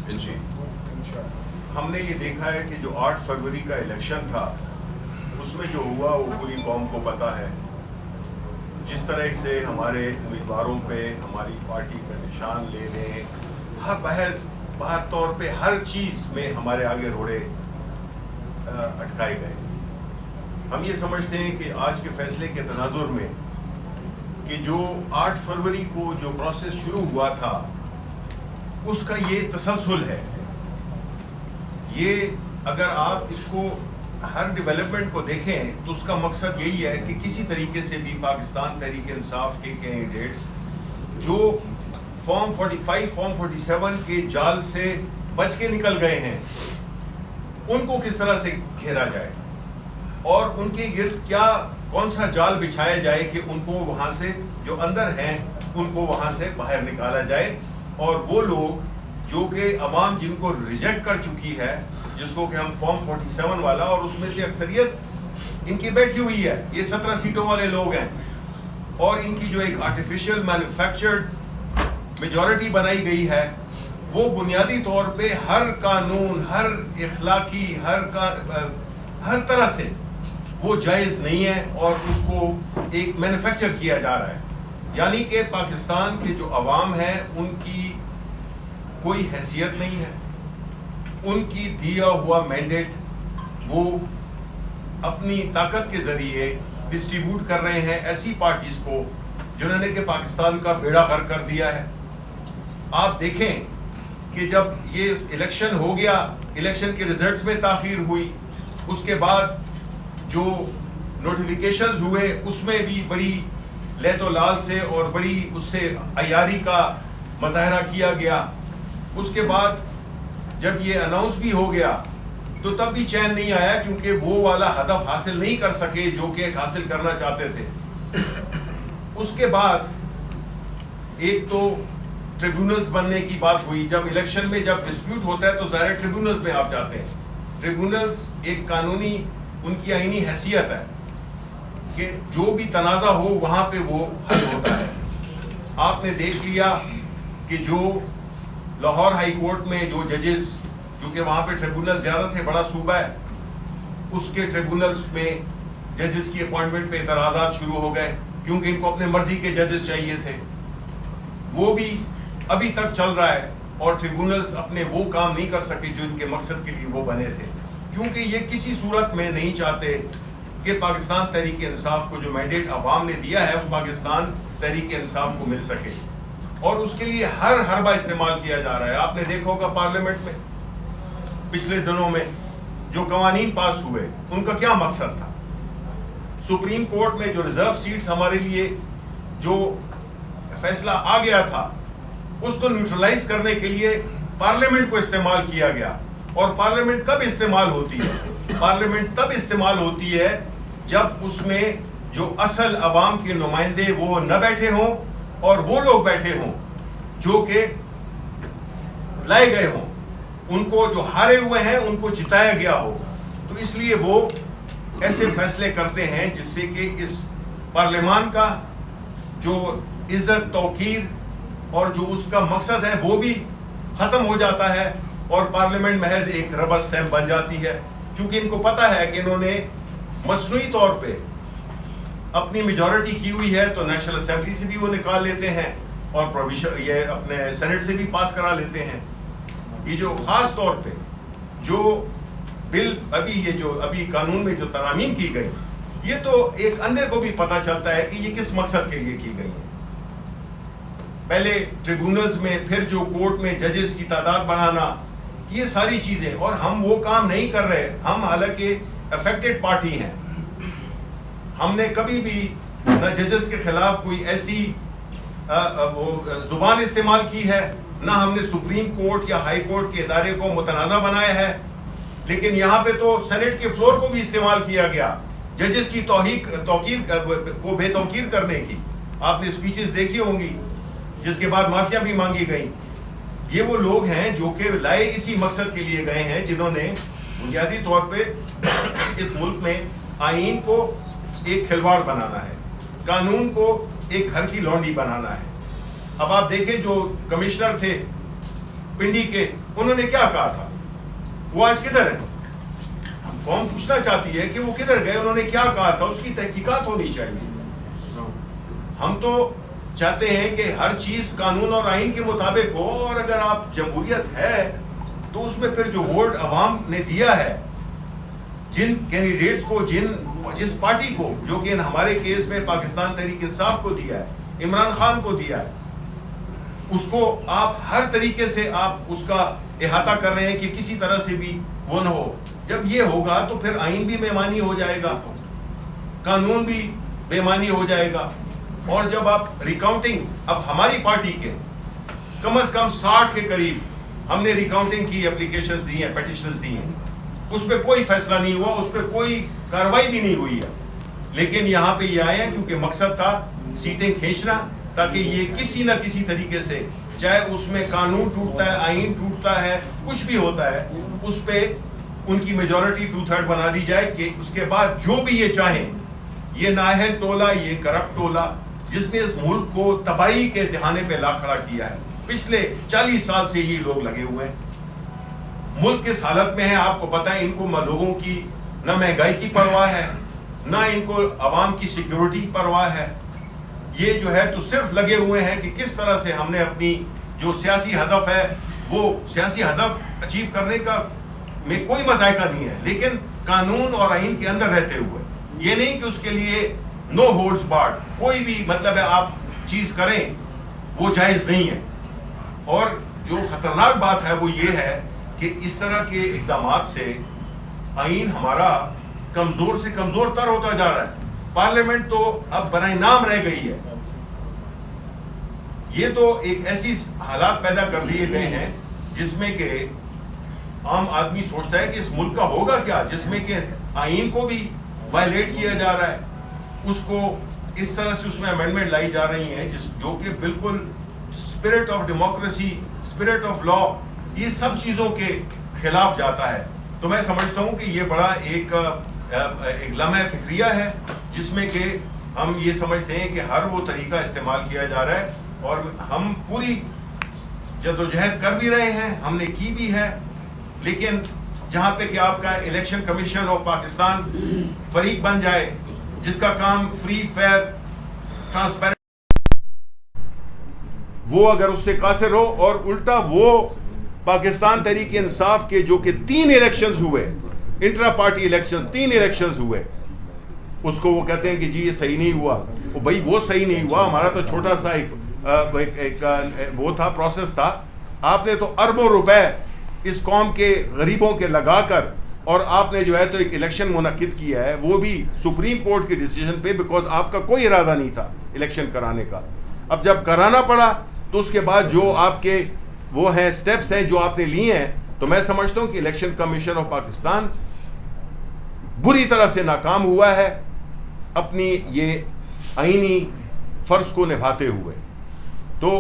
جی ہم نے یہ دیکھا ہے کہ جو 8 فروری کا الیکشن تھا اس میں جو ہوا وہ پوری قوم کو پتہ ہے. جس طرح سے ہمارے امیدواروں پہ ہماری پارٹی کا نشان لے لیں، باہر طور پہ ہر چیز میں ہمارے آگے روڑے اٹکائے گئے. ہم یہ سمجھتے ہیں کہ آج کے فیصلے کے تناظر میں کہ جو 8 فروری کو جو پروسیس شروع ہوا تھا اس کا یہ تسلسل ہے. یہ اگر آپ اس کو ہر ڈیولپمنٹ کو دیکھیں تو اس کا مقصد یہی ہے کہ کسی طریقے سے بھی پاکستان تحریک انصاف کے کینڈیڈیٹس جو فارم 45 فارم 47 کے جال سے بچ کے نکل گئے ہیں ان کو کس طرح سے گھیرا جائے اور ان کے گرد کون سا جال بچھایا جائے کہ ان کو وہاں سے جو اندر ہیں ان کو وہاں سے باہر نکالا جائے. اور وہ لوگ جو کہ عوام جن کو ریجیکٹ کر چکی ہے، جس کو کہ ہم فارم 47 والا، اور اس میں سے اکثریت ان کی بیٹھی ہوئی ہے، یہ 17 سیٹوں والے لوگ ہیں، اور ان کی جو ایک آرٹیفیشل مینوفیکچرڈ میجورٹی بنائی گئی ہے وہ بنیادی طور پہ ہر قانون، ہر اخلاقی، ہر طرح سے وہ جائز نہیں ہے اور اس کو ایک مینوفیکچر کیا جا رہا ہے. یعنی کہ پاکستان کے جو عوام ہیں ان کی کوئی حیثیت نہیں ہے، ان کی دیا ہوا مینڈیٹ وہ اپنی طاقت کے ذریعے ڈسٹریبیوٹ کر رہے ہیں ایسی پارٹیز کو جنہوں نے کہ پاکستان کا بیڑا غرق کر دیا ہے. آپ دیکھیں کہ جب یہ الیکشن ہو گیا، الیکشن کے ریزلٹس میں تاخیر ہوئی، اس کے بعد جو نوٹیفیکیشنز ہوئے اس میں بھی بڑی لیت و لال سے اور بڑی اس سے عیاری کا مظاہرہ کیا گیا. اس کے بعد جب یہ اناؤنس بھی ہو گیا تو تب بھی چین نہیں آیا کیونکہ وہ والا ہدف حاصل نہیں کر سکے جو کہ حاصل کرنا چاہتے تھے. اس کے بعد ایک تو ٹریبیونلز بننے کی بات ہوئی. جب الیکشن میں جب ڈسپیوٹ ہوتا ہے تو ظاہر ٹریبیونلز میں آپ جاتے ہیں. ٹریبیونلز ایک قانونی ان کی آئینی حیثیت ہے کہ جو بھی تنازع ہو وہاں پہ وہ حل ہوتا ہے. آپ نے دیکھ لیا کہ جو لاہور ہائی کورٹ میں جو ججز، جو کہ وہاں پہ ٹریبیونل زیادہ تھے، بڑا صوبہ ہے، اس کے ٹریبیونلز میں ججز کی اپوائنٹمنٹ پہ اعتراضات شروع ہو گئے کیونکہ ان کو اپنے مرضی کے ججز چاہیے تھے. وہ بھی ابھی تک چل رہا ہے اور ٹریبیونلز اپنے وہ کام نہیں کر سکے جو ان کے مقصد کے لیے وہ بنے تھے، کیونکہ یہ کسی صورت میں نہیں چاہتے کہ پاکستان تحریک انصاف کو جو مینڈیٹ عوام نے دیا ہے وہ پاکستان تحریک انصاف کو مل سکے. اور اس کے لیے ہر حربہ استعمال کیا جا رہا ہے. آپ نے دیکھا ہوگا پارلیمنٹ میں پچھلے دنوں میں جو قوانین پاس ہوئے ان کا کیا مقصد تھا. سپریم کورٹ میں جو ریزرو سیٹس ہمارے لیے جو فیصلہ آ گیا تھا اس کو نیوٹرلائز کرنے کے لیے پارلیمنٹ کو استعمال کیا گیا. اور پارلیمنٹ کب استعمال ہوتی ہے؟ پارلیمنٹ تب استعمال ہوتی ہے جب اس میں جو اصل عوام کے نمائندے وہ نہ بیٹھے ہوں اور وہ لوگ بیٹھے ہوں جو کہ لائے گئے ہوں، ان کو جو ہارے ہوئے ہیں ان کو جتایا گیا ہو. تو اس لیے وہ ایسے فیصلے کرتے ہیں جس سے کہ اس پارلیمان کا جو عزت، توقیر اور جو اس کا مقصد ہے وہ بھی ختم ہو جاتا ہے اور پارلیمنٹ محض ایک ربر سٹیمپ بن جاتی ہے. چونکہ ان کو پتہ ہے کہ انہوں نے مصنوعی طور پہ اپنی میجورٹی کی ہوئی ہے تو نیشنل اسمبلی سے بھی وہ نکال لیتے ہیں اور یہ اپنے سینٹ سے بھی پاس کرا لیتے ہیں. یہ جو خاص طور پہ جو بل ابھی قانون میں جو ترامیم کی گئی، یہ تو ایک اندھے کو بھی پتہ چلتا ہے کہ یہ کس مقصد کے لیے کی گئی ہیں. پہلے ٹریبیونلز میں، پھر جو کورٹ میں ججز کی تعداد بڑھانا، یہ ساری چیزیں. اور ہم وہ کام نہیں کر رہے. ہم حالانکہ افیکٹڈ پارٹی ہیں، ہم نے کبھی بھی نہ ججز کے خلاف کوئی ایسی زبان استعمال کی ہے، نہ ہم نے سپریم کورٹ یا ہائی کورٹ کے ادارے کو متنازع بنایا ہے. لیکن یہاں پہ تو سینٹ کے فلور کو بھی استعمال کیا گیا ججز کی توقیر کو بے توقیر کرنے کی. آپ نے اسپیچز دیکھی ہوں گی جس کے بعد معافیاں بھی مانگی گئیں. یہ وہ لوگ ہیں جو کہ لائے اسی مقصد کے لیے گئے ہیں جنہوں نے بنیادی طور پہ اس ملک میں آئین کو ایک کھلواڑ بنانا ہے، قانون کو ایک گھر کی لونڈی بنانا ہے. اب آپ دیکھیں جو کمشنر تھے پنڈی کے، انہوں نے کیا کہا تھا؟ وہ آج کدھر ہے؟ قوم پوچھنا چاہتی ہے کہ وہ کدھر گئے، انہوں نے کیا کہا تھا، اس کی تحقیقات ہونی چاہیے۔ ہم تو چاہتے ہیں کہ ہر چیز قانون اور آئین کے مطابق ہو، اور اگر آپ جمہوریت ہے تو اس میں پھر جو ووٹ عوام نے دیا ہے، جن کینڈیڈیٹس کو، جس پارٹی کو، جو کہ ہمارے کیس میں پاکستان تحریک انصاف کو دیا ہے، عمران خان کو دیا ہے، اس کو آپ ہر طریقے سے آپ اس کا احاطہ کر رہے ہیں کہ کسی طرح سے بھی وہ نہ ہو۔ جب یہ ہوگا تو پھر آئین بھی بے معنی ہو جائے گا، قانون بھی بے معنی ہو جائے گا۔ اور جب آپ ریکاؤنٹنگ، اب ہماری پارٹی کے کم از کم 60 کے قریب ہم نے ریکاؤنٹنگ کی اپلیکیشنز دی ہیں، پیٹیشنز دی ہیں، اس پہ کوئی فیصلہ نہیں ہوا، اس پہ کوئی کارروائی بھی نہیں ہوئی ہے، لیکن یہاں پہ یہ آئے ہیں کیونکہ مقصد تھا سیٹیں کھینچنا، تاکہ یہ کسی نہ کسی طریقے سے، چاہے اس میں قانون ٹوٹتا ہے، آئین ٹوٹتا ہے، کچھ بھی ہوتا ہے، اس پہ ان کی میجورٹی 2/3 بنا دی جائے، کہ اس کے بعد جو بھی یہ چاہیں، یہ نااہل ٹولہ، یہ کرپٹ ٹولہ جس نے اس ملک کو تباہی کے دہانے پہ لا کھڑا کیا ہے، پچھلے 40 سال سے یہ لوگ لگے ہوئے ہیں، ملک کس حالت میں ہے آپ کو پتہ ہے۔ ان کو لوگوں کی نہ مہنگائی کی پرواہ ہے، نہ ان کو عوام کی سیکیورٹی کی پرواہ ہے، یہ جو ہے تو صرف لگے ہوئے ہیں کہ کس طرح سے ہم نے اپنی جو سیاسی ہدف ہے، وہ سیاسی ہدف اچیو کرنے کا میں کوئی مذائقہ نہیں ہے، لیکن قانون اور آئین کے اندر رہتے ہوئے، یہ نہیں کہ اس کے لیے نو ہولڈز بارڈ، کوئی بھی مطلب ہے آپ چیز کریں وہ جائز نہیں ہے۔ اور جو خطرناک بات ہے وہ یہ ہے کہ اس طرح کے اقدامات سے آئین ہمارا کمزور سے کمزور تر ہوتا جا رہا ہے، پارلیمنٹ تو اب برائے نام رہ گئی ہے۔ یہ تو ایک ایسی حالات پیدا کر دیے گئے ہیں جس میں کہ عام آدمی سوچتا ہے کہ اس ملک کا ہوگا کیا، جس میں کہ آئین کو بھی وائلیٹ کیا جا رہا ہے، اس کو اس طرح سے اس میں امینڈمنٹ لائی جا رہی ہیں جو کہ بالکل spirit of democracy, spirit of law, یہ سب چیزوں کے خلاف جاتا ہے۔ تو میں سمجھتا ہوں کہ یہ بڑا ایک لمحہ فکریہ ہے جس میں کہ ہم یہ سمجھتے ہیں کہ ہر وہ طریقہ استعمال کیا جا رہا ہے، اور ہم پوری جدوجہد کر بھی رہے ہیں، ہم نے کی بھی ہے، لیکن جہاں پہ کہ آپ کا الیکشن کمیشن آف پاکستان فریق بن جائے جس کا کام فری، فیئر، ٹرانسپیرنٹ، وہ اگر اس سے قاصر ہو، اور الٹا وہ پاکستان تحریک انصاف کے جو کہ 3 الیکشنز ہوئے، انٹرا پارٹی الیکشنز، 3 الیکشنز ہوئے، اس کو وہ کہتے ہیں کہ جی یہ صحیح نہیں ہوا۔ بھائی وہ صحیح نہیں ہوا، ہمارا تو چھوٹا سا ایک وہ تھا، پروسیس تھا، آپ نے تو اربوں روپے اس قوم کے غریبوں کے لگا کر، اور آپ نے جو ہے تو ایک الیکشن منعقد کیا ہے، وہ بھی سپریم کورٹ کی ڈیسیجن پہ، بیکاز آپ کا کوئی ارادہ نہیں تھا الیکشن کرانے کا۔ اب جب کرانا پڑا تو اس کے بعد جو آپ کے وہ ہیں سٹیپس ہیں جو آپ نے لیے ہیں، تو میں سمجھتا ہوں کہ الیکشن کمیشن آف پاکستان بری طرح سے ناکام ہوا ہے اپنی یہ آئینی فرض کو نبھاتے ہوئے۔ تو